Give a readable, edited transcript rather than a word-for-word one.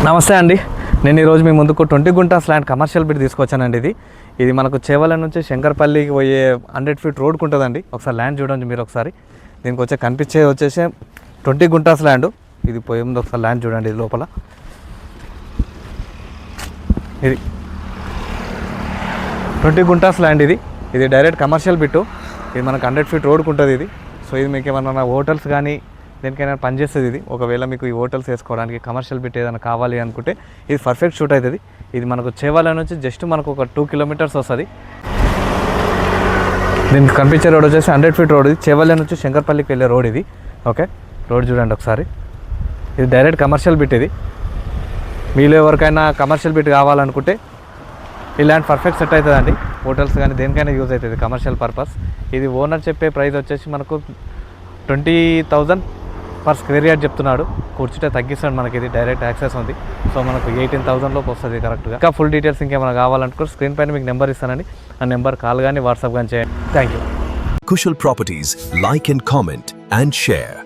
నమస్తే అండి. నేను ఈరోజు మీ ముందుకు 20 గుంటాస్ ల్యాండ్ కమర్షియల్ బిట్ తీసుకొచ్చానండి. ఇది మనకు చేవల నుంచి శంకర్పల్లికి పోయే 100 ఫీట్ రోడ్కు ఉంటుందండి. ఒకసారి ల్యాండ్ చూడండి మీరు ఒకసారి. దీనికి కనిపించేసి 20 గుంటాస్ ల్యాండ్. ఇది పోయే ముందు ఒకసారి ల్యాండ్ చూడండి. ఇది లోపల ఇది 20 గుంటాస్ ల్యాండ్. ఇది డైరెక్ట్ కమర్షియల్ బిట్టు. ఇది మనకు 100 ఫీట్ రోడ్కు ఉంటుంది ఇది. సో ఇది మీకు ఏమన్నా హోటల్స్ కానీ దేనికైనా పనిచేస్తుంది. ఇది ఒకవేళ మీకు ఈ హోటల్స్ వేసుకోవడానికి కమర్షియల్ బిట్ ఏదైనా కావాలి అనుకుంటే ఇది పర్ఫెక్ట్ షూట్ అవుతుంది. ఇది మనకు చేవల నుంచి జస్ట్ మనకు ఒక 2 కిలోమీటర్స్ వస్తుంది. దీనికి కనిపించే రోడ్ వచ్చేసి 100 ఫీట్ రోడ్. ఇది చేవల నుంచి శంకర్పల్లికి వెళ్ళే రోడ్ ఇది. ఓకే, రోడ్ చూడండి ఒకసారి. ఇది డైరెక్ట్ కమర్షియల్ బిట్. ఇది మీలో ఎవరికైనా కమర్షియల్ బిట్ కావాలనుకుంటే ఈ ల్యాండ్ పర్ఫెక్ట్ సెట్ అవుతుందండి. హోటల్స్ కానీ దేనికైనా యూజ్ అవుతుంది కమర్షియల్ పర్పస్. ఇది ఓనర్ చెప్పే ప్రైస్ వచ్చేసి మనకు 20,000 పర్ స్క్వేర్ యార్డ్ చెప్తున్నాడు. కూర్చుంటే తగ్గిస్తాడు. మనకి ఇది డైరెక్ట్ యాక్సెస్ ఉంది. సో మనకు 18,000లోకి వస్తుంది కరెక్ట్గా. ఇంకా ఫుల్ డీటెయిల్స్ ఇంకేమైనా కావాలనుకుంటే స్క్రీన్ పైన మీకు నెంబర్ ఇస్తానండి. ఆ నెంబర్ కాల్ కానీ వాట్సాప్ కానీ చేయండి. Thank you. Kushal Properties, like and comment and share.